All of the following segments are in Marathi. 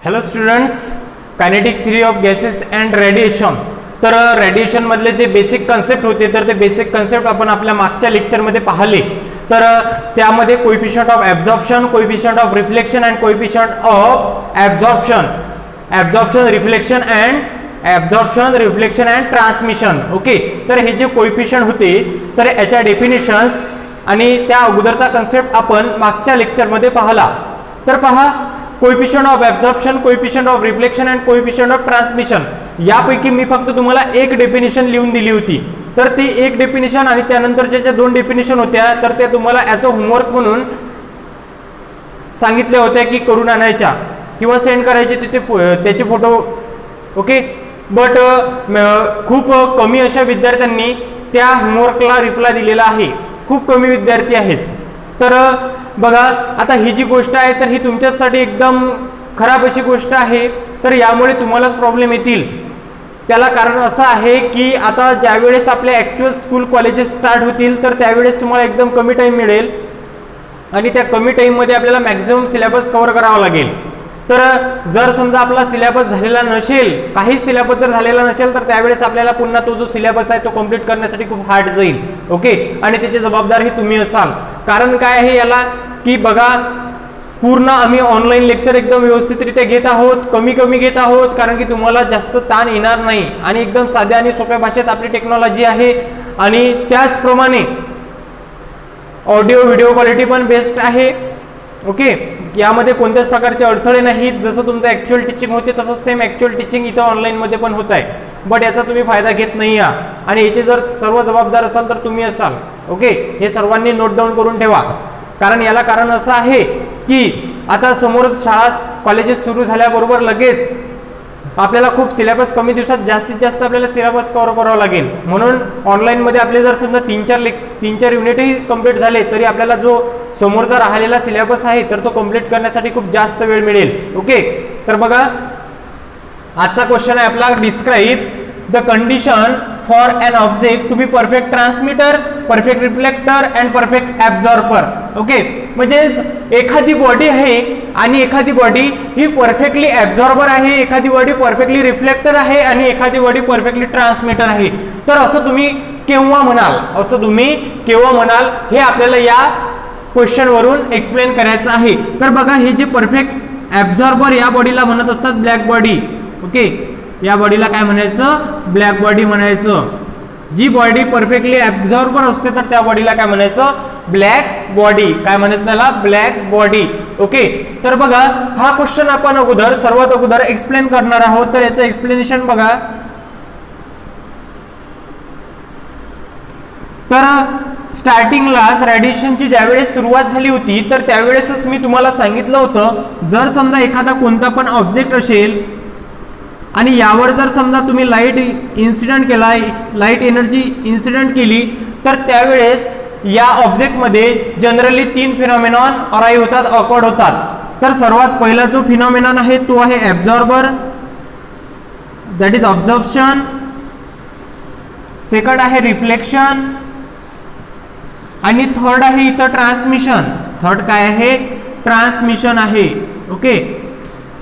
Hello students, kinetic theory of gases and radiation. तर रेडिएशन मधले जे बेसिक कन्सेप्ट होते तर ते बेसिक कन्सेप्ट आपण आपल्या मागच्या लेक्चरमध्ये पाहिले. तर त्यामध्ये coefficient of absorption, coefficient of reflection and coefficient of absorption reflection and transmission. Okay, तर हे जे कोएफिशियंट होते तर याच्या डेफिनेशन्स आणि त्या अगोदरचा कन्सेप्ट आपण मागच्या लेक्चरमध्ये पाहिला. तर पहा, coefficient of absorption, coefficient of reflection and coefficient of transmission यापैकी मी फक्त तुम्हाला एक डेफिनेशन लिहून दिली होती. तर ती एक डेफिनेशन आणि त्यानंतरच्या ज्या दोन डेफिनेशन होत्या तर त्या तुम्हाला ॲज अ होमवर्क म्हणून सांगितल्या होत्या की करून आणायच्या किंवा सेंड करायचे तिथे त्याचे फोटो. ओके, बट खूप कमी अशा विद्यार्थ्यांनी त्या होमवर्कला रिप्लाय दिलेला आहे. खूप कमी विद्यार्थी आहेत. तर बघा, आता ही जी गोष्ट आहे तर ही तुमच्यासाठी एकदम खराब अशी गोष्ट आहे. तर यामुळे तुम्हालाच प्रॉब्लेम येतील. त्याला कारण असं आहे की आता ज्यावेळेस आपले ॲक्च्युअल स्कूल कॉलेजेस स्टार्ट होतील तर त्यावेळेस तुम्हाला एकदम कमी टाईम मिळेल आणि त्या कमी टाईममध्ये आपल्याला मॅक्झिमम सिलेबस कव्हर करावा लागेल. तर जर समजा आपला सिलेबस झालेला नसेल, काहीच सिलेबस जर झालेला नसेल तर त्यावेळेस आपल्याला पुन्हा तो जो सिलेबस आहे तो कंप्लीट करण्यासाठी खूप हार्ड जाईल. ओके, आणि त्याची जबाबदार ही तुम्ही असाल. कारण काय आहे याला की बघा, पूर्ण आम्ही ऑनलाईन लेक्चर एकदम व्यवस्थितरित्या घेत आहोत, कमी घेत आहोत कारण की तुम्हाला जास्त ताण येणार नाही आणि एकदम साध्या आणि सोप्या भाषेत आपली टेक्नॉलॉजी आहे. आणि त्याचप्रमाणे ऑडिओ व्हिडिओ क्वालिटी पण बेस्ट आहे. ओके, यामध्ये कोणत्याच प्रकारचे अडथळे नाहीत. जसं तुमचं ॲक्च्युअल टीचिंग होते तसंच सेम ॲक्च्युअल टीचिंग इथं ऑनलाईनमध्ये पण होत आहे. बट याचा तुम्ही फायदा घेत नाही आहात आणि याचे जर सर्व जबाबदार असाल तर तुम्ही असाल. ओके, हे सर्वांनी नोट डाऊन करून ठेवा. कारण याला कारण असं आहे की आता समोरच शाळा कॉलेजेस सुरू झाल्याबरोबर लगेच आपल्याला खूप सिलेबस कमी दिवसात जास्तीत जास्त आपल्याला सिलेबस कव्हर करावा लागेल. म्हणून ऑनलाईनमध्ये आपले जर समजा तीन चार युनिटही कंप्लीट झाले तरी आपल्याला जो समोरचा राहिलेला सिलेबस आहे तर तो कंप्लीट करण्यासाठी खूप जास्त वेळ मिळेल. ओके, तर बघा, आजचा क्वेश्चन आहे आपला, describe the condition for an object to be perfect transmitter, perfect reflector and perfect absorber. Okay, म्हणजेच एखादी बॉडी आहे आणि एखादी बॉडी ही परफेक्टली ॲब्झॉर्बर आहे, एखादी बॉडी परफेक्टली रिफ्लेक्टर आहे आणि एखादी बॉडी परफेक्टली ट्रान्समीटर आहे. तर असं तुम्ही केव्हा म्हणाल हे आपल्याला या क्वेश्चन वरून एक्सप्लेन करायचं आहे. तर बघा, हे जे परफेक्ट ॲब्झॉर्बर या बॉडीला म्हणत असतात ब्लॅक बॉडी. ओके, या बॉडीला काय म्हणायचं? ब्लॅक बॉडी म्हणायचं. जी बॉडी परफेक्टली ॲब्झॉर्बर असते तर त्या बॉडीला काय म्हणायचं? Black body. काय म्हणायचं त्याला? Black body. ओके, तर बघा, हा क्वेश्चन आपण सर्वात अगोदर एक्सप्लेन करणार आहोत. तर याचं एक्सप्लेनेशन बघा. तर स्टार्टिंगलाच रेडिएशनची ज्यावेळेस सुरुवात झाली होती तर त्यावेळेसच मी तुम्हाला सांगितलं होतं, जर समजा एखादा कोणता पण ऑब्जेक्ट असेल आणि यावर जर समजा तुम्ही लाईट एनर्जी इन्सिडेंट केली तर त्यावेळेस या ऑब्जेक्टमध्ये जनरली 3 फिनॉमिनॉन अराईव्ह होतात, ऑकर्ड होतात. तर सर्वात पहिला जो फिनॉमिनॉन आहे तो आहे ॲब्झॉर्बर, दॅट इज ऑब्झॉर्प्शन. सेकंड आहे रिफ्लेक्शन आणि थर्ड आहे इथं ट्रान्समिशन. थर्ड काय आहे? ट्रान्समिशन आहे. ओके,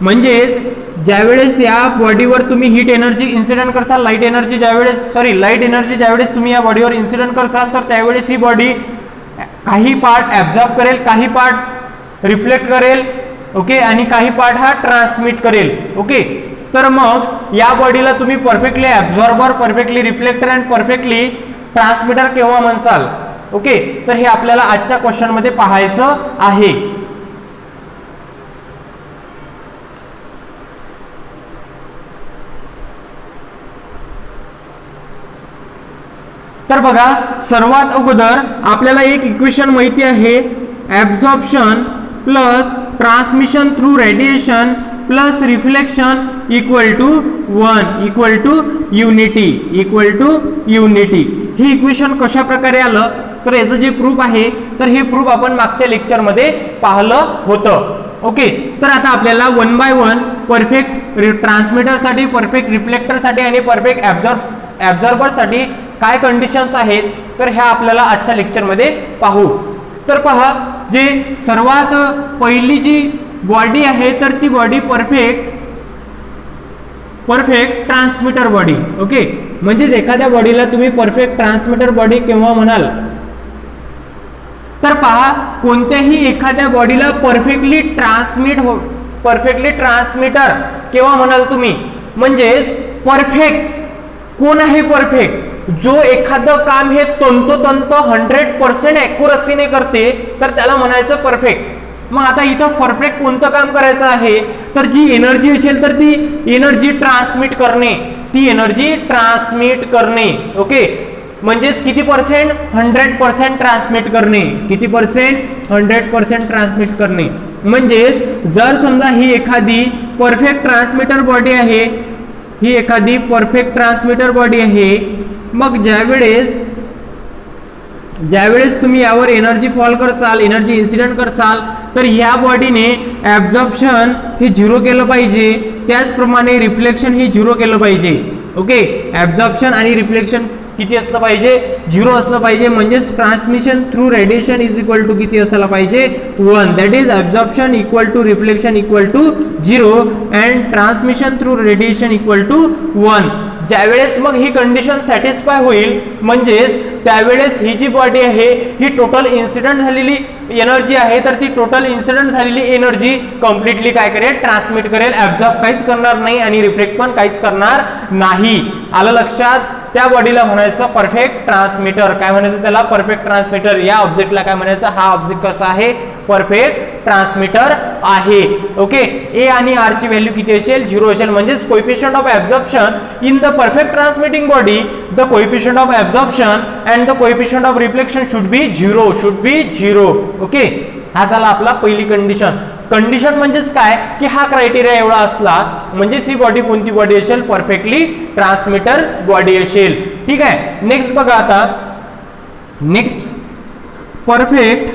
म्हणजेच ज्यावेळेस या बॉडीवर तुम्ही हीट एनर्जी इन्सिडेंट करसाल, लाईट एनर्जी ज्यावेळेस तुम्ही या बॉडीवर इन्सिडेंट करसाल तर त्यावेळेस ही बॉडी काही पार्ट ॲब्झॉर्ब करेल, काही पार्ट रिफ्लेक्ट करेल. ओके, आणि काही पार्ट हा ट्रान्समिट करेल. ओके, तर मग या बॉडीला तुम्ही perfectly absorber, perfectly reflector and perfectly transmitter केव्हा म्हणसाल? ओके, तर हे आपल्याला आजच्या क्वेश्चन मध्ये पाहायचं आहे. तर बघा, सर्वात अगोदर आपल्याला एक इक्वेशन माहिती आहे, absorption plus transmission through radiation plus reflection equal to 1 equal to unity. ही इक्वेशन कशा प्रकारे आलं तर याचं जे प्रूफ आहे तर हे प्रूफ आपण मागच्या लेक्चरमध्ये पाहिलं होतं. ओके, तर आता आपल्याला 1 बाय 1 परफेक्ट ट्रान्समीटरसाठी, परफेक्ट रिफ्लेक्टरसाठी आणि परफेक्ट ॲब्झॉर्बरसाठी काय कंडिशन्स आहेत तर ह्या आपल्याला आजच्या लेक्चरमध्ये पाहू. तर पहा, जे सर्वात पहिली जी बॉडी आहे तर ती body perfect transmitter body. Okay, म्हणजेच एखाद्या बॉडीला तुम्ही परफेक्ट ट्रान्समीटर बॉडी केव्हा म्हणाल, तर पहा कोणत्याही एखाद्या बॉडीला परफेक्टली ट्रान्समीटर केव्हा म्हणाल तुम्ही, म्हणजेच परफेक्ट. कोण आहे परफेक्ट? जो एखादं काम हे तंतोतंत 100% ॲक्युरसीने करते तर त्याला म्हणायचं परफेक्ट. मग आता इथं परफेक्ट कोणतं काम करायचं आहे, तर जी एनर्जी असेल तर ती एनर्जी ट्रान्समिट करणे, ती एनर्जी ट्रान्समिट करणे. ओके, म्हणजेच किती पर्सेंट? 100% ट्रान्समिट करणे. किती पर्सेंट? 100% ट्रान्समिट करणे. म्हणजेच जर समजा ही एखादी परफेक्ट ट्रान्समीटर बॉडी आहे, ही एखादी परफेक्ट ट्रान्समीटर बॉडी आहे, मग ज्यावेळेस तुम्ही यावर एनर्जी फॉल करसाल, एनर्जी इन्सिडेंट करसाल, तर ह्या बॉडीने ॲब्झॉर्प्शन हे 0 केलं पाहिजे, त्याचप्रमाणे रिफ्लेक्शन हे 0 केलं पाहिजे. ओके, ॲब्झॉर्प्शन आणि रिफ्लेक्शन किती असलं पाहिजे? 0 असलं पाहिजे. म्हणजेच transmission through radiation is equal to किती असायला पाहिजे? 1. That is absorption equal to reflection equal to 0 and transmission through radiation equal to 1. ज्यावेळेस मग ही कंडिशन सॅटिस्फाय होईल, म्हणजेच त्यावेळेस ही जी बॉडी आहे ही टोटल इन्सिडेंट झालेली एनर्जी आहे, तर ती टोटल इन्सिडेंट झालेली एनर्जी कम्प्लिटली काय करेल? ट्रान्समिट करेल. ॲब्झॉर्ब काहीच करणार नाही आणि रिफ्लेक्ट पण काहीच करणार नाही. आलं लक्षात? त्या बॉडीला म्हणायचं परफेक्ट ट्रान्समीटर. काय म्हणायचं त्याला? Perfect transmitter. या ऑब्जेक्टला काय म्हणायचं? हा ऑब्जेक्ट कसा आहे? परफेक्ट ट्रान्समीटर आहे. ओके, ए आणि आर ची व्हॅल्यू किती असेल? 0 असेल. म्हणजेच coefficient of absorption in the perfect transmitting body, the coefficient of absorption and the coefficient of reflection should be 0. Okay, हा झाला आपला पहिली कंडिशन. कंडिशन म्हणजेच काय की हा क्रायटेरिया एवढा असला म्हणजेच ही बॉडी कोणती बॉडी असेल? परफेक्टली ट्रान्समीटर बॉडी असेल. ठीक आहे, नेक्स्ट बघा आता. Next perfect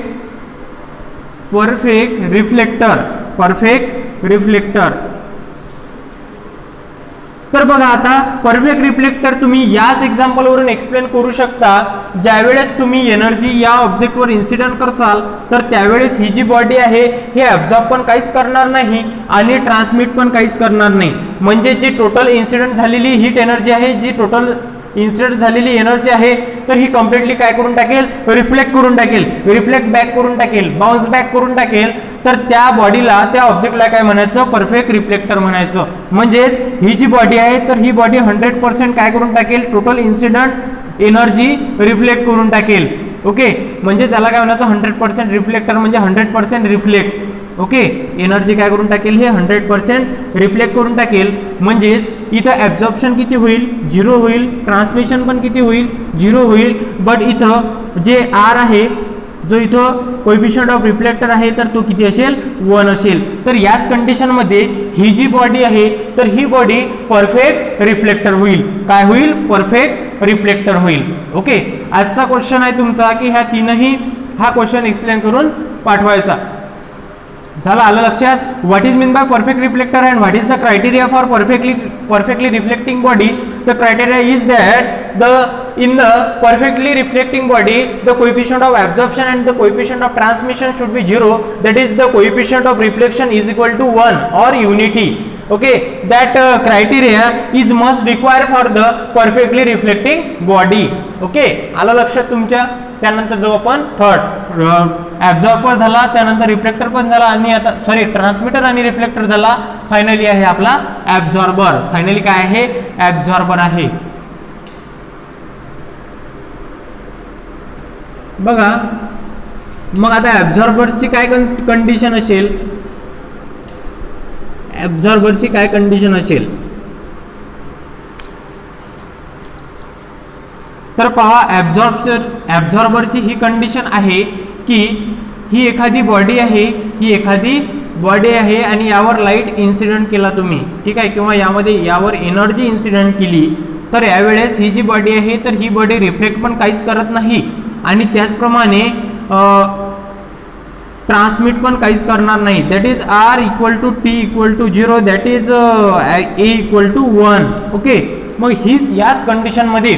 reflector. तर बघा आता परफेक्ट रिफ्लेक्टर तुम्ही याच एक्झाम्पल वरून एक्सप्लेन करू शकता. ज्यावेळेस तुम्ही एनर्जी या ऑब्जेक्टवर इन्सिडेंट करसाल तर त्यावेळेस ही जी बॉडी आहे हे ॲब्झॉर्ब पण काहीच करणार नाही आणि ट्रान्समिट पण काहीच करणार नाही. म्हणजे जी टोटल इन्सिडेंट झालेली हीट एनर्जी आहे, जी टोटल इन्सिडेंट झालेली एनर्जी आहे, तर ही कम्प्लिटली काय करून टाकेल? रिफ्लेक्ट करून टाकेल, रिफ्लेक्ट बॅक करून टाकेल, बाउन्स बॅक करून टाकेल. तर त्या बॉडीला, त्या ऑब्जेक्टला काय म्हणायचं? परफेक्ट रिफ्लेक्टर म्हणायचं. म्हणजेच ही जी बॉडी आहे तर ही बॉडी 100% काय करून टाकेल? टोटल इन्सिडेंट एनर्जी रिफ्लेक्ट करून टाकेल. ओके, म्हणजे त्याला काय म्हणायचं? 100% रिफ्लेक्टर म्हणजे 100% रिफ्लेक्ट. ओके, एनर्जी काय करून टाकेल? हे 100% रिफ्लेक्ट करून टाकेल. म्हणजेच इथं ॲब्झॉर्प्शन किती होईल? 0 होईल. ट्रान्समिशन पण किती होईल? 0 होईल. बट इथं जे आर आहे, जो इथं कोएफिशियंट ऑफ रिफ्लेक्टर आहे, तर तो किती असेल? 1 असेल. तर याच कंडिशनमध्ये ही जी बॉडी आहे तर ही बॉडी परफेक्ट रिफ्लेक्टर होईल. काय होईल? परफेक्ट रिफ्लेक्टर होईल. ओके, आजचा क्वेश्चन आहे तुमचा की ह्या तीनही हा क्वेश्चन एक्सप्लेन करून पाठवायचा. झालं? आलं लक्षात? What is mean by perfect reflector and what is the criteria for perfectly reflecting body? The criteria is that in the perfectly reflecting body the coefficient of absorption and the coefficient of transmission should be 0. That is the coefficient of reflection is equal to 1 or unity. Okay, that criteria is must require for the perfectly reflecting body. Okay, आलं लक्षात तुमच्या? त्यानंतर जो आपण थर्ड ॲब्झॉर्बर झाला, त्यानंतर रिफ्लेक्टर पण झाला आणि आता ट्रान्समीटर आणि रिफ्लेक्टर झाला. फायनली आहे आपला ॲब्झॉर्बर. फायनली काय आहे? ॲब्झॉर्बर आहे. बघा मग आता ॲब्झॉर्बरची काय कंडिशन असेल? ॲब्झॉर्बरची काय कंडिशन असेल? तर पहा, ॲब्झॉर्बरची ही कंडिशन आहे की ही एखादी बॉडी आहे, ही एखादी बॉडी आहे आणि यावर लाईट इन्सिडेंट केला तुम्ही, ठीक आहे, किंवा यावर एनर्जी इन्सिडेंट केली, तर यावेळेस ही जी बॉडी आहे तर ही बॉडी रिफ्लेक्ट पण काहीच करत नाही आणि त्याचप्रमाणे ट्रान्समिट पण काहीच करणार नाही. That is R equal to T equal to 0. That is A equal to 1. Okay, मग याच कंडिशनमध्ये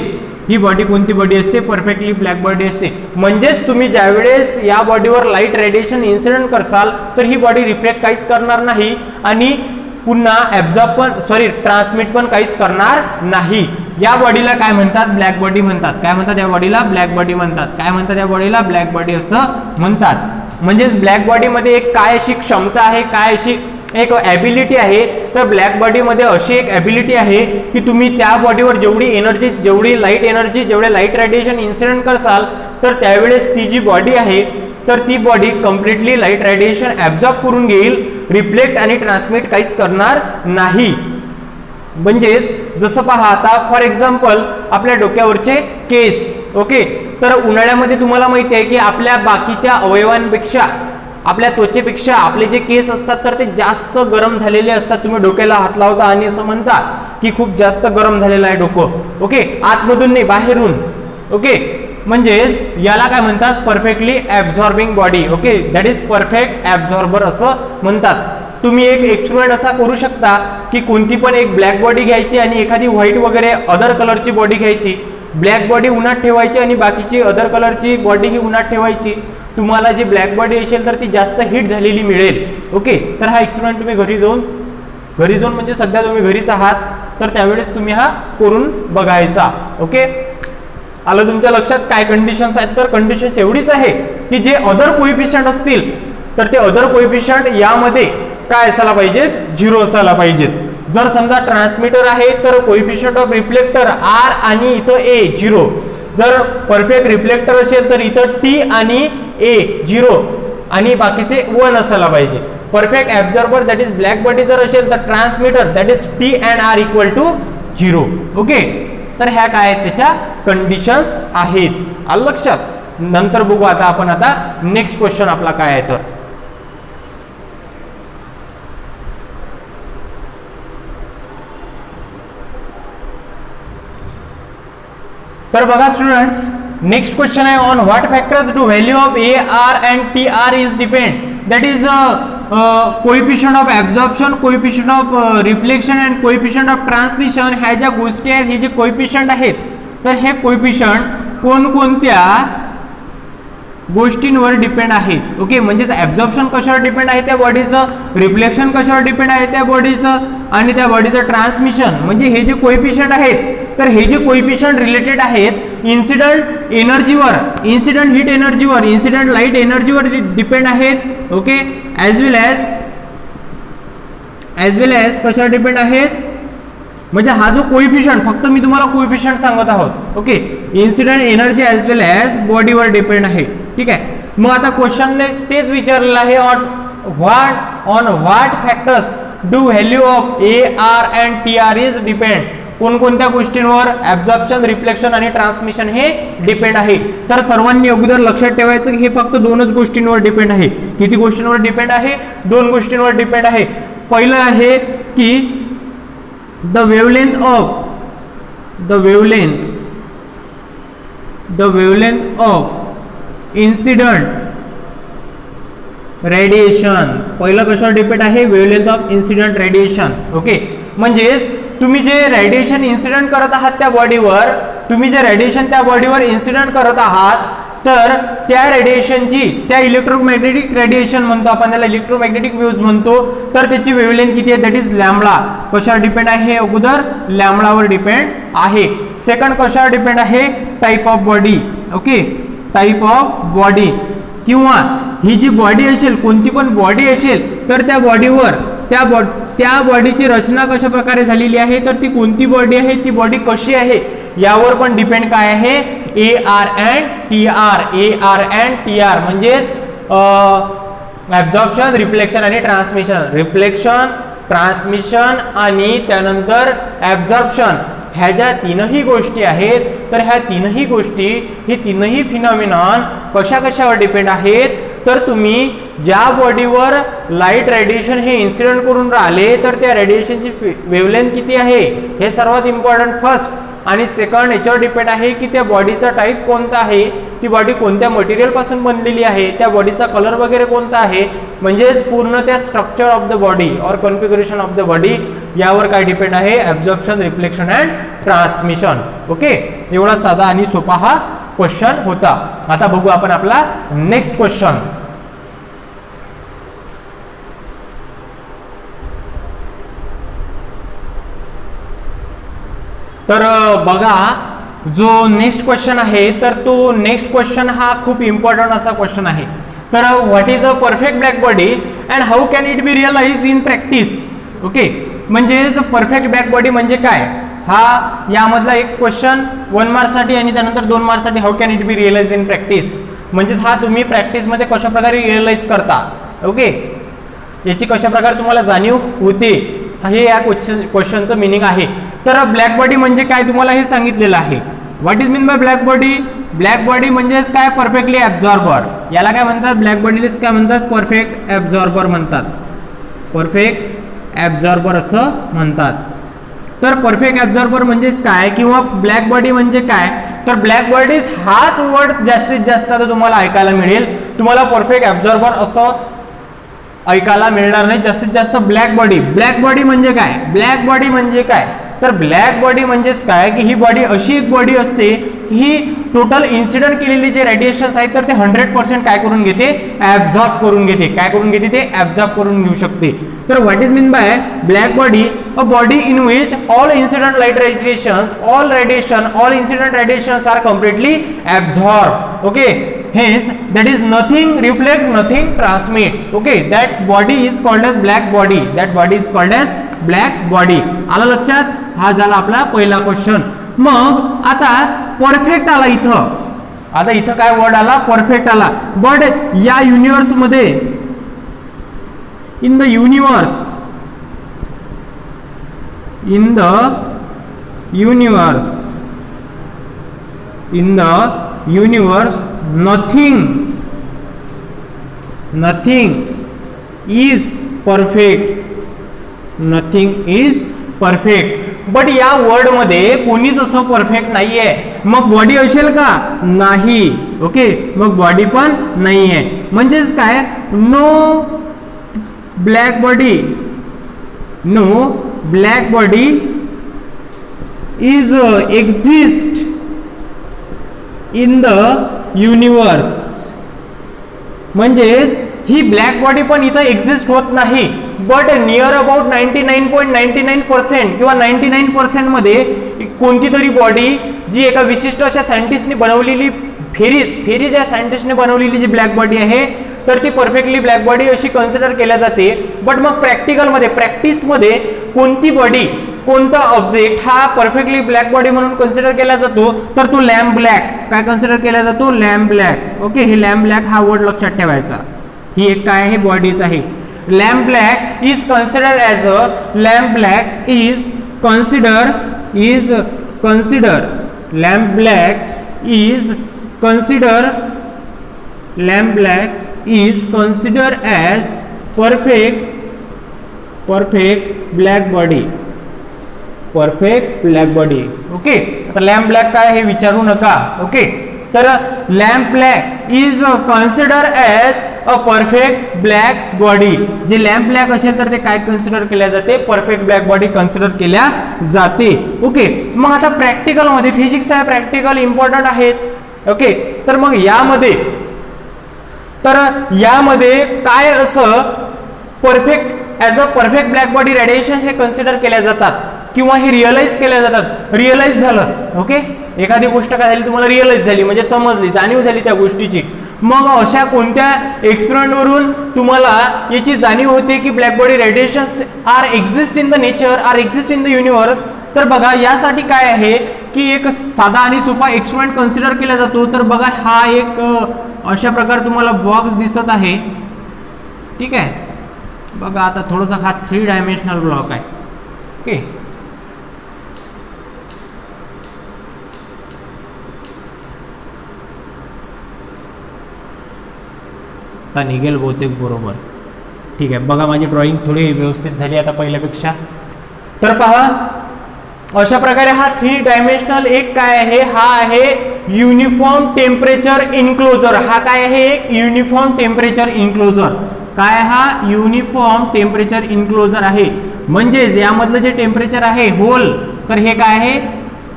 ही बॉडी कोणती बॉडी असते? परफेक्टली ब्लॅक बॉडी असते. म्हणजेच तुम्ही ज्यावेळेस या बॉडीवर लाईट रेडिएशन इन्सिडेंट करसाल तर ही बॉडी रिफ्लेक्ट काहीच करणार नाही आणि पुन्हा ऍब्झॉर्ब पण ट्रान्समिट पण काहीच करणार नाही. या बॉडीला काय म्हणतात? ब्लॅक बॉडी म्हणतात. काय म्हणतात या बॉडीला? ब्लॅक बॉडी म्हणतात. काय म्हणतात या बॉडीला? ब्लॅक बॉडी असं म्हणतात. म्हणजेच ब्लॅक बॉडीमध्ये एक काय अशी क्षमता आहे, काय अशी एक ॲबिलिटी आहे, तर ब्लॅक बॉडीमध्ये अशी एक ॲबिलिटी आहे की तुम्ही त्या बॉडीवर जेवढी एनर्जी, जेवढी लाईट एनर्जी, जेवढे लाईट रेडिएशन इन्सिडेंट करसाल तर त्यावेळेस ती जी बॉडी आहे तर ती body completely light radiation absorb करून घेईल, रिफ्लेक्ट आणि ट्रान्समिट काहीच करणार नाही. म्हणजेच जसं पहा आता फॉर एक्झाम्पल आपल्या डोक्यावरचे केस, ओके, तर उन्हाळ्यामध्ये तुम्हाला माहिती आहे की आपल्या बाकीच्या अवयवांपेक्षा, आपल्या त्वचेपेक्षा आपले जे केस असतात तर ते जास्त गरम झालेले असतात. तुम्ही डोक्याला हात लावता आणि असं म्हणता की खूप जास्त गरम झालेलं आहे डोकं, ओके, आतमधून नाही बाहेरून, ओके. म्हणजेच याला काय म्हणतात? Perfectly absorbing body, okay, that is perfect absorber असं म्हणतात. तुम्ही एक एक्सपेरिमेंट असा करू शकता की कोणती पण एक ब्लॅक बॉडी घ्यायची आणि एखादी व्हाईट वगैरे अदर कलरची बॉडी घ्यायची, ब्लॅक बॉडी उन्हात ठेवायची आणि बाकीची अदर कलरची बॉडी ही उन्हात ठेवायची. तुम्हाला जी ब्लॅक बॉडी असेल तर ती जास्त हीट झालेली मिळेल, ओके. तर हा एक्सपेरिमेंट तुम्ही घरी जाऊन म्हणजे सध्या तुम्ही घरीच आहात तर त्यावेळेस तुम्ही हा करून बघायचा, ओके. आलं तुमच्या लक्षात काय कंडिशन्स आहेत? तर कंडिशन्स एवढीच आहे की जे अदर कोएफिशियंट असतील तर ते अदर कोएफिशियंट यामध्ये काय असायला पाहिजेत? 0 असायला पाहिजेत. जर समजा ट्रान्समीटर आहे तर कोएफिशियंट ऑफ रिफ्लेक्टर R आणि इथं A 0. जर परफेक्ट रिफ्लेक्टर असेल तर इथं T आणि A 0 आणि बाकीचे 1 असायला पाहिजे. Perfect absorber that is black body जर असेल तर transmitter that is T and R equal to 0, okay. तर ह्या काय आहेत? त्याच्या कंडिशन्स आहेत. आलं लक्षात? नंतर बघू आता नेक्स्ट क्वेश्चन आपला काय आहे तर बघा स्टुडंट्स, नेक्स्ट क्वेश्चन आहे on what factors do value of AR and TR is depend. That is coefficient of absorption, coefficient of reflection and coefficient of transmission. ह्या ज्या गोष्टी आहेत, हे जे कोएफिशियंट आहेत तर हे कोएफिशियंट कोणकोणत्या गोष्टींवर डिपेंड आहेत, ओके. म्हणजेच ॲब्झॉर्प्शन कशावर डिपेंड आहे त्या बॉडीचं, रिफ्लेक्शन कशावर डिपेंड आहे त्या बॉडीचं आणि त्या बॉडीचं ट्रान्समिशन. म्हणजे हे जे कोएफिशियंट आहेत तर हे जे कोएफिशियंट रिलेटेड आहेत इन्सिडेंट एनर्जीवर, इन्सिडेंट हीट एनर्जीवर, इन्सिडेंट लाईट एनर्जीवर डिपेंड आहेत, ओके. ॲज वेल ॲज कशावर डिपेंड आहेत? म्हणजे हा जो कोएफिशियंट, फक्त मी तुम्हाला कोएफिशियंट सांगत आहोत, okay. Incident energy as well as बॉडीवर depend आहे, ठीक आहे. मग आता क्वेश्चनने तेच विचारलेलं आहे on what factors do value of AR and TR is depend. कोणकोणत्या गोष्टींवर ॲब्झॉर्प्शन, रिफ्लेक्शन आणि ट्रान्समिशन हे डिपेंड आहे. तर सर्वांनी अगोदर लक्षात ठेवायचं की हे फक्त 2च गोष्टींवर डिपेंड आहे. किती गोष्टींवर डिपेंड आहे? 2 गोष्टींवर डिपेंड आहे. पहिलं आहे की the wavelength of incident radiation. पहिलं कशावर डिपेंड आहे? Wavelength of incident radiation, okay. म्हणजेच तुम्ही जे रेडिएशन इन्सिडेंट करत आहात त्या बॉडीवर, तुम्ही जे रेडिएशन त्या बॉडीवर इन्सिडेंट करत आहात तर त्या रेडिएशनची, त्या इलेक्ट्रोमॅग्नेटिक रेडिएशन म्हणतो आपण त्याला, इलेक्ट्रोमॅग्नेटिक वेव्हज म्हणतो, तर त्याची वेव्हलेंथ किती आहे? That is lambda. कशावर डिपेंड आहे? अगोदर लॅम्बडावर डिपेंड आहे. सेकंड कशावर डिपेंड आहे? Type of body, okay. Type of body किंवा ही जी बॉडी असेल, कोणती पण बॉडी असेल तर त्या बॉडीवर त्या बॉडीची रचना कशा प्रकारे झालेली आहे, तर ती कोणती बॉडी आहे, ती बॉडी कशी आहे यावर पण डिपेंड काय आहे? AR and TR. AR and TR म्हणजेच ॲब्झॉर्प्शन, रिफ्लेक्शन आणि ट्रान्समिशन. रिफ्लेक्शन, ट्रान्समिशन आणि त्यानंतर ॲब्झॉर्प्शन, ह्या ज्या 3ही गोष्टी आहेत तर ह्या 3ही गोष्टी, हे 3ही फिनॉमिनॉन कशावर डिपेंड आहेत? तर तुम्ही ज्या बॉडीवर लाईट रेडिएशन हे इन्सिडेंट करून राहिले तर त्या रेडिएशनची वेव्हलेंथ किती आहे हे सर्वात इम्पॉर्टंट फर्स्ट. आणि सेकंड याच्यावर डिपेंड आहे की त्या बॉडीचा टाईप कोणता आहे, ती बॉडी कोणत्या मटेरियल पासून बनलेली आहे, त्या बॉडीचा कलर वगैरे कोणता आहे. म्हणजेच पूर्ण त्या स्ट्रक्चर ऑफ द बॉडी और कॉन्फिगरेशन ऑफ द बॉडी यावर काय डिपेंड आहे? Absorption, reflection and transmission, okay. एवढा साधा आणि सोपा हा क्वेश्चन होता. आता बघू आपण आपला नेक्स्ट क्वेश्चन. तर बघा जो नेक्स्ट क्वेश्चन आहे तर तो नेक्स्ट क्वेश्चन हा खूप इम्पॉर्टंट असा क्वेश्चन आहे. तर what is a perfect black body and how can it be realise in practice. Okay, म्हणजे परफेक्ट ब्लॅक बॉडी म्हणजे काय, हा यामधला एक क्वेश्चन 1 मार्क्ससाठी आणि त्यानंतर 2 मार्क्ससाठी how can it be realise in practice, म्हणजेच हा तुम्ही प्रॅक्टिसमध्ये कशा प्रकारे रिअलाइज करता. ओके, याची कशा प्रकारे तुम्हाला जाणीव होते हे या क्वेश्चनचं मिनिंग आहे. तर ब्लॅक बॉडी म्हणजे काय तुम्हाला हे सांगितलेलं आहे. What is mean by black body. Black body म्हणजेच काय, परफेक्टली ॲब्झॉर्बर. याला काय म्हणतात, ब्लॅक बॉडीलाच काय म्हणतात, परफेक्ट ॲब्झॉर्बर म्हणतात. परफेक्ट ॲब्झॉर्बर असं म्हणतात. तर परफेक्ट ॲब्झॉर्बर म्हणजेच काय किंवा ब्लॅक बॉडी म्हणजे काय, तर ब्लॅक बॉडीज हाच वर्ड जास्तीत जास्त आता तुम्हाला ऐकायला मिळेल. तुम्हाला परफेक्ट ॲब्झॉर्बर असं ऐकायला मिळणार नाही. जास्तीत जास्त ब्लॅक बॉडी. ब्लॅक बॉडी म्हणजे काय, ब्लॅक बॉडी म्हणजे काय, तर ब्लॅक बॉडी म्हणजेच काय की ही बॉडी अशी एक बॉडी असते ही टोटल इन्सिडेंट केलेले जे रेडिएशन्स आहेत तर ते 100% काय करून घेते, ॲब्झॉर्ब करून घेते. काय करून घेते, ते ॲब्झॉर्ब करून घेऊ शकते. तर what is mean by black body, a body in which all incident light radiations, all incident radiations are completely absorb. Okay, hence that is nothing reflect, nothing transmit. Okay, that body is called as black body. That body is called as black body. आला लक्षात. हा झाला आपला पहिला क्वेश्चन. मग आता परफेक्ट आला इथं. आता इथं काय वर्ड आला, परफेक्ट आला. बट या युनिवर्स मध्ये, in the universe, in the universe, in the universe nothing is perfect. Nothing is perfect. But या वर्ड मध्ये कोणीच असं परफेक्ट नाहीये. मग बॉडी असेल का, नाही. ओके, मग बॉडी पण नाहीये. म्हणजेच काय, no black body, no black body is exist in the universe. म्हणजेच ही ब्लॅक बॉडी पण इथं एक्झिस्ट होत नाही. बट नियर अबाउट 99.99% किंवा 99% मध्ये कोणती तरी बॉडी जी एका विशिष्ट अशा सायंटिस्टने बनवलेली, फेरिस या सायंटिस्टने बनवलेली जी ब्लॅक बॉडी आहे तर ती परफेक्टली ब्लॅक बॉडी अशी कन्सिडर केल्या जाते. बट मग प्रॅक्टिकलमध्ये, प्रॅक्टिसमध्ये कोणती बॉडी, कोणता ऑब्जेक्ट हा परफेक्टली ब्लॅक बॉडी म्हणून कन्सिडर केला जातो तर तो लॅम्प ब्लॅक. काय कन्सिडर केला जातो, लॅम्प ब्लॅक. ओके, हे लॅम्प ब्लॅक हा वर्ड लक्षात ठेवायचा. ही एक काय आहे, बॉडीच आहे. Lamp black is consider as a, lamp black is consider lamp black is consider, lamp black is consider as perfect black body. Perfect black body. Okay, आता लॅम्प ब्लॅक काय हे विचारू नका. ओके, तर lamp black is consider as a perfect black body. जे लॅम्प ब्लॅक असेल तर ते काय कन्सिडर केल्या जाते, परफेक्ट ब्लॅक बॉडी कन्सिडर केल्या जाते. ओके, मग आता प्रॅक्टिकल मध्ये, फिजिक्स आहे, प्रॅक्टिकल इम्पॉर्टंट आहेत. ओके, तर मग यामध्ये काय असं perfect, as a perfect black body radiation हे कन्सिडर केल्या जातात किंवा हे रिअलाइज केल्या जातात. रिअलाइज झालं. ओके, एखादी गोष्ट काय झाली तुम्हाला रिअलाइज झाली म्हणजे समजली, जाणीव झाली त्या गोष्टीची. मग अशा कोणत्या एक्सपेरिमेंटवरून तुम्हाला याची जाणीव होते की black body radiations are exist in the nature, are exist in the universe. तर बघा यासाठी काय आहे की एक साधा आणि सोपा एक्सपेरिमेंट कन्सिडर केला जातो. तर बघा हा एक अशा प्रकारे तुम्हाला बॉक्स दिसत आहे. ठीक आहे, बघा आता थोडासा हा 3 डायमेन्शनल ब्लॉक आहे. ओके, आता निघेल बहुतेक बरोबर. ठीक आहे, बघा माझी ड्रॉइंग थोडी व्यवस्थित झाली आता पहिल्यापेक्षा. तर पहा अशा प्रकारे हा 3 डायमेन्शनल एक काय आहे, हा आहे युनिफॉर्म टेम्परेचर इन्क्लोजर. हा काय आहे, एक युनिफॉर्म टेम्परेचर इन्क्लोजर. काय, हा युनिफॉर्म टेम्परेचर इन्क्लोजर आहे. म्हणजेच यामधलं जे टेम्परेचर आहे होल, तर हे काय आहे,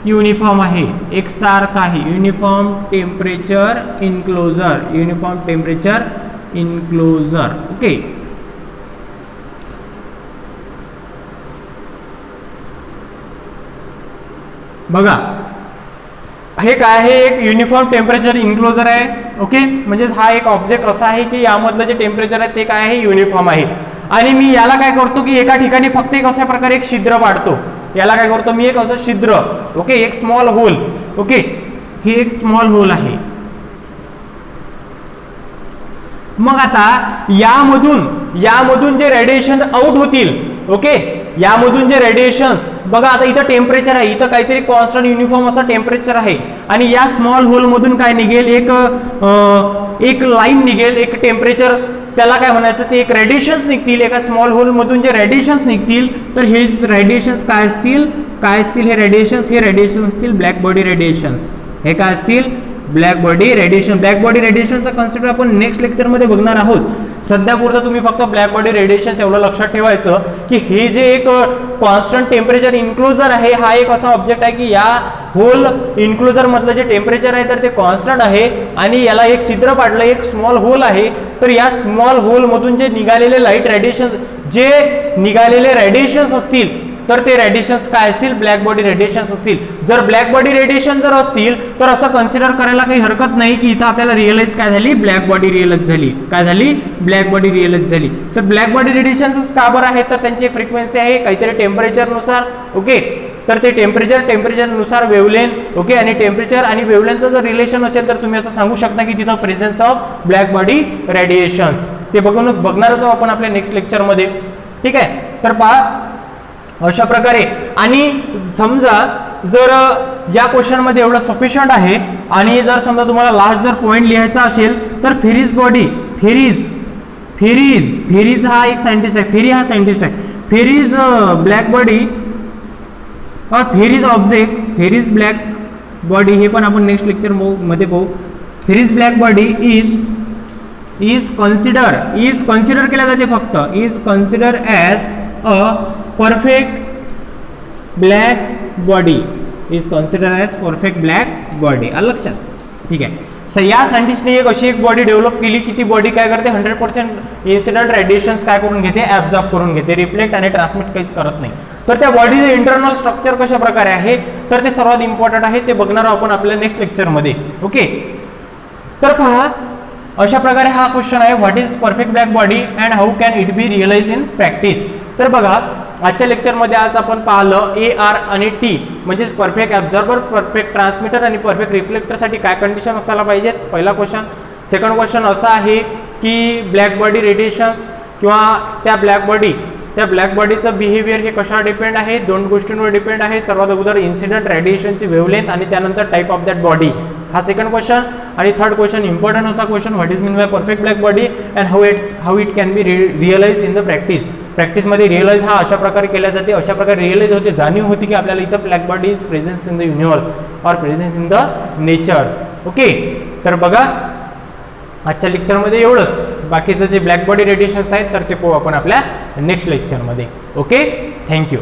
युनिफॉर्म आहे, एकसारखा आहे, uniform temperature enclosure, uniform temperature enclosure. Okay, बघा हे काय आहे, एक युनिफॉर्म टेम्परेचर इन्क्लोजर आहे. ओके, म्हणजे हा एक ऑब्जेक्ट असा आहे की यामधलं जे टेम्परेचर आहे ते काय आहे, युनिफॉर्म आहे. आणि मी याला काय करतो की एका ठिकाणी फक्त एक अशा प्रकारे एक छिद्र पाडतो. याला काय करतो मी, एक असं छिद्र, ओके, एक स्मॉल होल. ओके, ही एक स्मॉल होल आहे. मग आता यामधून जे रेडिएशन आउट होतील, ओके, यामधून जे रेडिएशन्स, बघा आता इथं टेम्परेचर आहे, इथं काहीतरी कॉन्स्टंट युनिफॉर्म असं टेम्परेचर आहे, आणि या स्मॉल होल मधून काय निघेल, एक लाईन निघेल, एक टेम्परेचर, त्याला काय म्हणायचं, ते एक रेडिएशन्स निघतील. एका स्मॉल होल मधून जे रेडिएशन्स निघतील, तर हे रेडिएशन्स काय असतील, हे रेडिएशन्स असतील ब्लॅक बॉडी रेडिएशन्स. हे काय असतील, black body radiation. Black body रेडिएशनचा concept आपण नेक्स्ट लेक्चरमध्ये बघणार आहोत. सध्या पुरतं तुम्ही फक्त ब्लॅक बॉडी रेडिएशन एवढं लक्षात ठेवायचं की हे जे एक कॉन्स्टंट टेम्परेचर इन्क्लोजर आहे, हा एक असा ऑब्जेक्ट आहे की या होल इन्क्लोजर मधलं जे टेम्परेचर आहे तर ते कॉन्स्टंट आहे, आणि याला एक छिद्र पाडलं, एक स्मॉल होल आहे. तर या स्मॉल होल मधून जे निघालेले लाईट रेडिएशन, जे निघालेले रेडिएशन्स असतील, तर ते रेडिएशन्स काय असतील, ब्लॅक बॉडी रेडिएशन्स असतील. जर ब्लॅक बॉडी रेडिएशन जर असतील तर असं कन्सिडर करायला काही हरकत नाही की इथं आपल्याला रिअलाइज काय झाली, ब्लॅक बॉडी रिअलाइज झाली. काय झाली, ब्लॅक बॉडी रिअलाइज झाली. तर ब्लॅक बॉडी रेडिएशन्स का बरं आहे, तर त्यांची फ्रिक्वेन्सी आहे काहीतरी टेम्परेचरनुसार. ओके, तर ते टेम्परेचरनुसार वेवलेंथ. ओके, आणि टेम्परेचर आणि वेवलेंथचं जर रिलेशन असेल तर तुम्ही असं सांगू शकता की तिथं presence of black body radiations. ते बघणारच आहोत आपण आपल्या नेक्स्ट लेक्चरमध्ये. ठीक आहे, तर पहा अशा प्रकारे. आणि समजा जर या क्वेश्चन मध्ये एवढं सफिशियंट आहे, आणि जर समजा तुम्हाला लास्ट जर पॉइंट लिहायचा असेल तर फेरिस बॉडी, फेरिस हा एक सायंटिस्ट आहे, फेरी हा सायंटिस्ट आहे. Fery's black body or Fery's object, Fery's black body, हे पण आपण नेक्स्ट लेक्चर मध्ये पाहू. Fery's black body is consider केला जाते, फक्त is consider as a perfect black body, is consider as perfect black body. लक्षात, ठीक आहे. सो या सायंटिस्टने एक बॉडी डेव्हलप केली की ती बॉडी काय करते, 100% इन्सिडेंट रेडिएशन्स काय करून घेते, ॲब्झॉर्ब करून घेते, रिफ्लेक्ट आणि ट्रान्समिट काहीच करत नाही. तर त्या बॉडीचे इंटरनल स्ट्रक्चर कशा प्रकारे आहे, तर ते सर्वात इम्पॉर्टंट आहे, ते बघणार आहोत आपण आपल्या नेक्स्ट लेक्चरमध्ये. ओके, तर पहा अशा प्रकारे हा क्वेश्चन आहे, what is perfect black body and how can it be realise in practice. तर बघा आजच्या लेक्चरमध्ये आज आपण पाहिलं AR आणि T म्हणजे परफेक्ट ॲब्झॉर्बर, परफेक्ट ट्रान्समिटर आणि परफेक्ट रिफ्लेक्टरसाठी काय कंडिशन असायला पाहिजेत, पहिला क्वेश्चन. सेकंड क्वेश्चन असा आहे की ब्लॅक बॉडी रेडिएशन्स किंवा त्या ब्लॅक बॉडीचं बिहेवियर हे कशावर डिपेंड आहे, दोन गोष्टींवर डिपेंड आहे. सर्वात अगोदर इन्सिडेंट रेडिएशनची वेवलेंथ आणि त्यानंतर टाइप ऑफ दॅट बॉडी, हा सेकंड क्वेश्चन. आणि थर्ड क्वेश्चन इम्पॉर्टंट असा question, what is mean by perfect black body and how it can be realise in the practice. प्रॅक्टिसमध्ये रिअलाइज हा अशा प्रकारे केला जाते, अशा प्रकारे रिअलाइज होते, जाणीव होती की आपल्याला इथं black body is presence in the universe और presence in the nature. Okay, तर बघा आजच्या लेक्चरमध्ये एवढंच. बाकीचं जे ब्लॅक बॉडी रेडिएशन्स आहेत तर ते पाहू आपण आपल्या नेक्स्ट लेक्चरमध्ये. Okay, thank you.